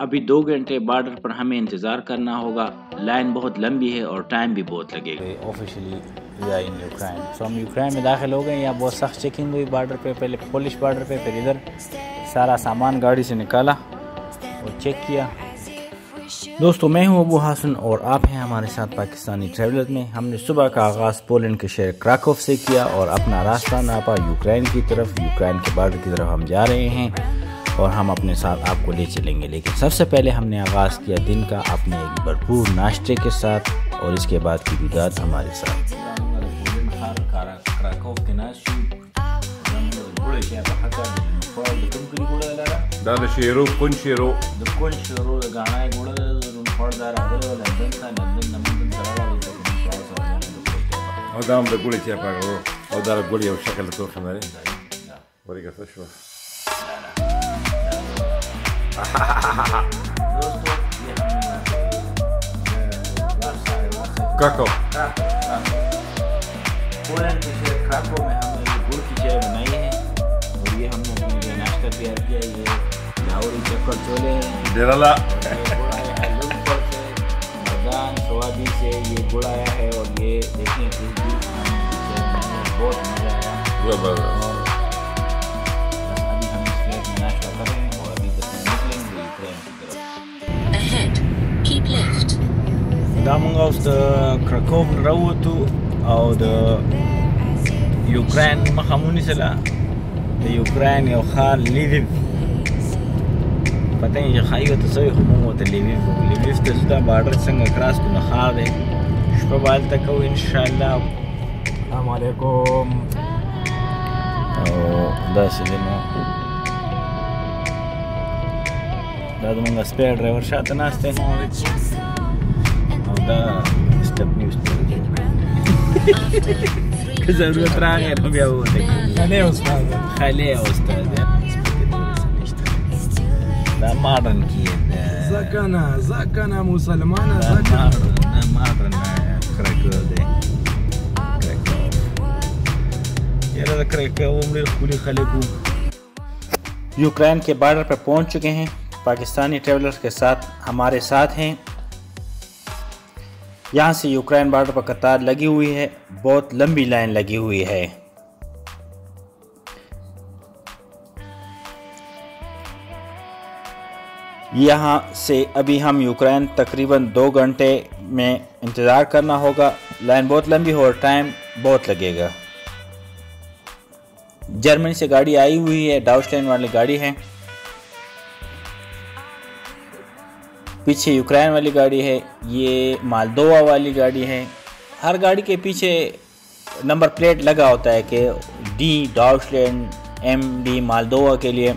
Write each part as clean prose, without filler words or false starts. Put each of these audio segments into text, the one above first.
अभी 2 घंटे बॉर्डर पर हमें इंतज़ार करना होगा। लाइन बहुत लंबी है और टाइम भी बहुत लगेगा। Officially we are in Ukraine, so हम यूक्रेन में दाखिल हो गए। यहाँ बहुत सख्त चेकिंग हुई बॉर्डर पे, पहले पुलिस बॉर्डर पे, फिर इधर सारा सामान गाड़ी से निकाला और चेक किया। दोस्तों, मैं हूँ अबू हासन और आप हैं हमारे साथ पाकिस्तानी ट्रैवलर में। हमने सुबह का आगाज़ पोलैंड के शहर क्राकोव से किया और अपना रास्ता नापा यूक्रेन की तरफ। यूक्रेन के बॉर्डर की तरफ हम जा रहे हैं और हम अपने साथ आपको ले चलेंगे। लेकिन सबसे पहले हमने आगाज़ किया दिन का अपने एक भरपूर नाश्ते के साथ और इसके बाद की बिदात हमारे साथ। क्राकोव पोलैंड के शहर क्राकोव में हमने ये गुड़ की चाय बनाई है और ये हमने अपने लिए नाश्ता तैयार किया। ये लाहौरी चक्कर चोले हैं, डेराला गुड़ आया है लुधपुर से, मर्दान सोयाबीन से ये गुड़ आया है और ये देखिए इस बीच बहुत मज़ा आया। और अभी हम इस फ्लैट में नाश्ता कर रहे हैं और अभी तक हम निकलेंगे यूक्रेन की तरफ। Keep left. Da mogen aus de Krakow rouwe toe, au de Ukraine mahamuni sela, de Ukraine jau khar Lviv. पता नहीं खाई तो सही हम वो तो लिविव तो सुधा बॉर्डर संग क्रॉस को नखा दे शुक्रवार तक हो इंशाल्लाह। अस्सलाम वालेकुम। और 10 दिन दादा मंगा स्पेयर ड्राइवर शात नास्ते स्टेपनी जरूरत रहा है तो क्या वो खाली उस्ताद दा मॉडर्न की zakana musulmana मॉडर्न क्राकोव दे यार क्राकोव उम्र खुली खलेकू। यूक्रेन के बॉर्डर पर पहुंच चुके हैं। पाकिस्तानी ट्रैवलर्स के साथ हमारे साथ हैं। यहाँ से यूक्रेन बॉर्डर पर कतार लगी हुई है, बहुत लंबी लाइन लगी हुई है। यहाँ से अभी हम यूक्रेन तकरीबन 2 घंटे में इंतज़ार करना होगा। लाइन बहुत लंबी हो और टाइम बहुत लगेगा। जर्मनी से गाड़ी आई हुई है, डाउचलैंड वाली गाड़ी है, पीछे यूक्रेन वाली गाड़ी है, ये मालदोवा वाली गाड़ी है। हर गाड़ी के पीछे नंबर प्लेट लगा होता है कि डी डाउचलैंड, MD मालदोवा के लिए।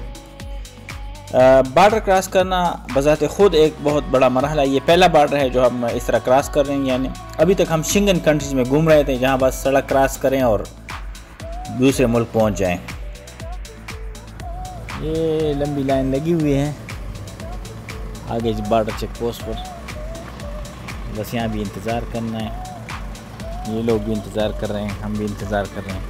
बॉर्डर क्रॉस करना बज़ाते ख़ुद एक बहुत बड़ा मरहला। ये पहला बॉर्डर है जो हम इस तरह क्रॉस कर रहे हैं। यानी अभी तक हम शेंगन कंट्रीज़ में घूम रहे थे जहाँ बस सड़क क्रॉस करें और दूसरे मुल्क पहुँच जाएं। ये लंबी लाइन लगी हुई है आगे बॉर्डर चेक पोस्ट पर। बस यहाँ भी इंतज़ार करना है। ये लोग भी इंतज़ार कर रहे हैं, हम भी इंतज़ार कर रहे हैं।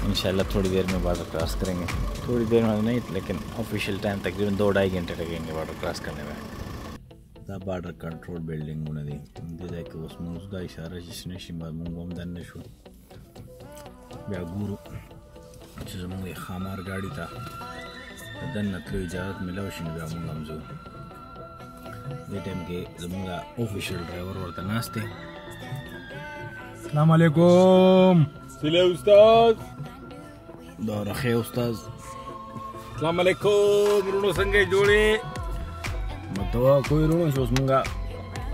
इंशाल्लाह थोड़ी देर में बॉर्डर क्रॉस करेंगे। थोड़ी देर में नहीं, लेकिन ऑफिशियल टाइम तकरीबन 2-2.5 घंटे लगेंगे बॉर्डर क्रॉस करने में। बॉर्डर कंट्रोल बिल्डिंग उसका इशारा जिसने शो गुरु खामार गाड़ी था दन्नतलो इजाज़त मिलावशिन हमजो ये टाइम के जमुंगा ऑफिशियल ड्राइवर और नास्ते। अस्सलाम वालेकुम। सिले उस्ताद दौर खे उस्ताद। अस्सलाम वालेकुम। रुनो संगे जोड़े मतवा कोई रुनो सोच मुंगा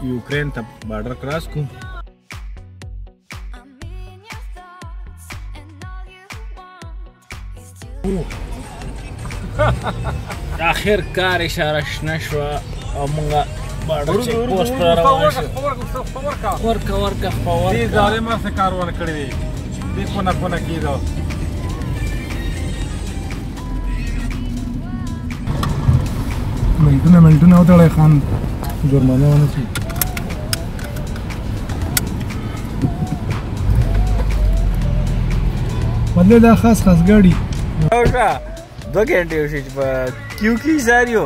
यूक्रेन तक बॉर्डर क्रॉस को आखिरकार इशारा नशवा और मुंगा बॉर्डर चेक पोस्ट पर वर्का ये जालिमा से कारवान कड़ी देखो ना कोना की दो मिल्टन होता है खान जुर्माना होना चाहिए। बदले दा खास गाड़ी 2 घंटे क्यों की सारी हो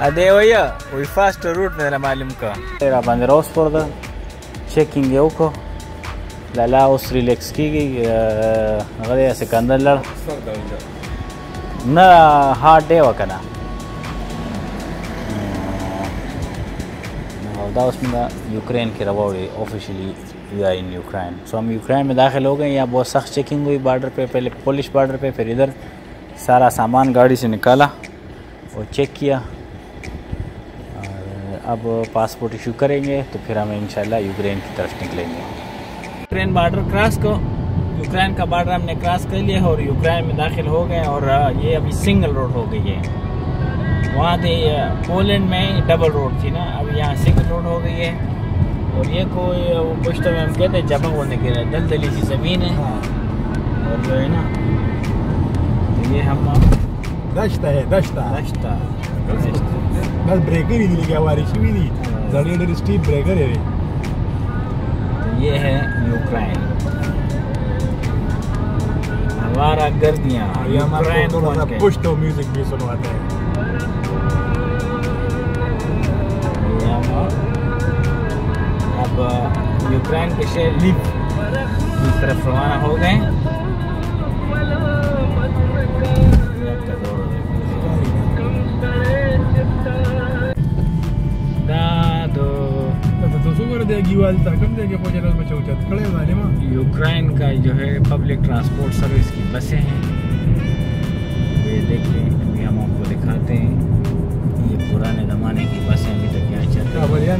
Ade voya, we fast route nella malimka. Era banderos for the checking yoko. Lala us relax kigi agade Sikandar lar. Na hard day wakana. Da उसमें यूक्रेन के रवाड़े officially we are in Ukraine. So हम Ukraine में दाखिल हो गए। यहाँ बहुत सख्त चेकिंग हुई बॉर्डर पे, पहले पुलिस बॉर्डर पे, फिर इधर सारा सामान गाड़ी से निकाला और चेक किया और अब पासपोर्ट इशू करेंगे तो फिर हम इंशाल्लाह यूक्रेन की तरफ निकलेंगे। यूक्रेन बॉर्डर क्रॉस को यूक्रेन का बॉर्डर हमने क्रॉस कर लिया और यूक्रेन में दाखिल हो गए और ये अभी सिंगल रोड हो गई है। वहाँ थे पोलैंड में डबल रोड थी ना, अब यहाँ सिंगल रोड हो गई है। और ये कोई पुश्तो में हम कहते हैं जबा बोलने के लिए दलदली सी ज़मीन है और जो है ना तो ये हम दश्ता है दश्ता बस ब्रेकर ही नहीं बारिश भी नहीं जड़ी स्टीप ब्रेकर है। तो ये है यूक्रेन हमारा गर्दियाँ। यूक्रेन थोड़ा सा पुश्तो म्यूजिक भी सुनवाते हैं। अब यूक्रेन के शहर लिव की तरफ रवाना हो गए। यूक्रेन का जो है पब्लिक ट्रांसपोर्ट सर्विस की बसें हैं, ये देखिए अभी हम आपको दिखाते हैं। ये पुराने ज़माने की बसें अभी तक यहाँ चल रही हैं।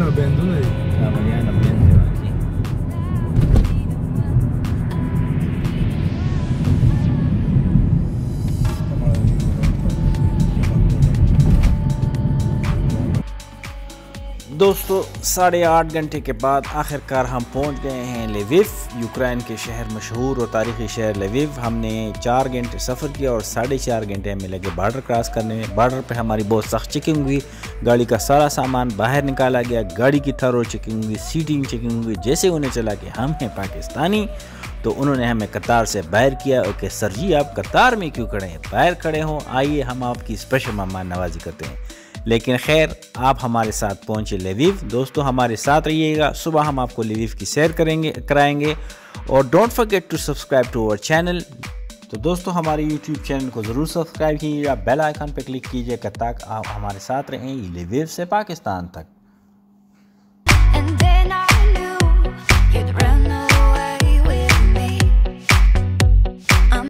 दोस्तों 8.5 घंटे के बाद आखिरकार हम पहुंच गए हैं लविव, यूक्रेन के शहर, मशहूर और तारीख़ी शहर लविव। हमने 4 घंटे सफ़र किया और 4.5 घंटे हमें लगे बॉर्डर क्रॉस करने में। बॉर्डर पे हमारी बहुत सख्त चेकिंग हुई, गाड़ी का सारा सामान बाहर निकाला गया, गाड़ी की थरो चेकिंग हुई, सीटिंग चेकिंग हुई। जैसे उन्हें चला कि हम हैं पाकिस्तानी तो उन्होंने हमें कतार से बाहर किया। ओके सर जी आप कतार में क्यों खड़े हैं, बाहर खड़े हों, आइए हम आपकी स्पेशल मेहमान नवाजी करते हैं। लेकिन खैर आप हमारे साथ पहुंचे लविव। दोस्तों हमारे साथ रहिएगा, सुबह हम आपको लविव की सैर कराएंगे और don't forget to subscribe to our channel. तो दोस्तों हमारे यूट्यूब चैनल को ज़रूर सब्सक्राइब कीजिएगा, बेल आइकन पर क्लिक कीजिएगा ताकि आप हमारे साथ रहें लविव से पाकिस्तान तक।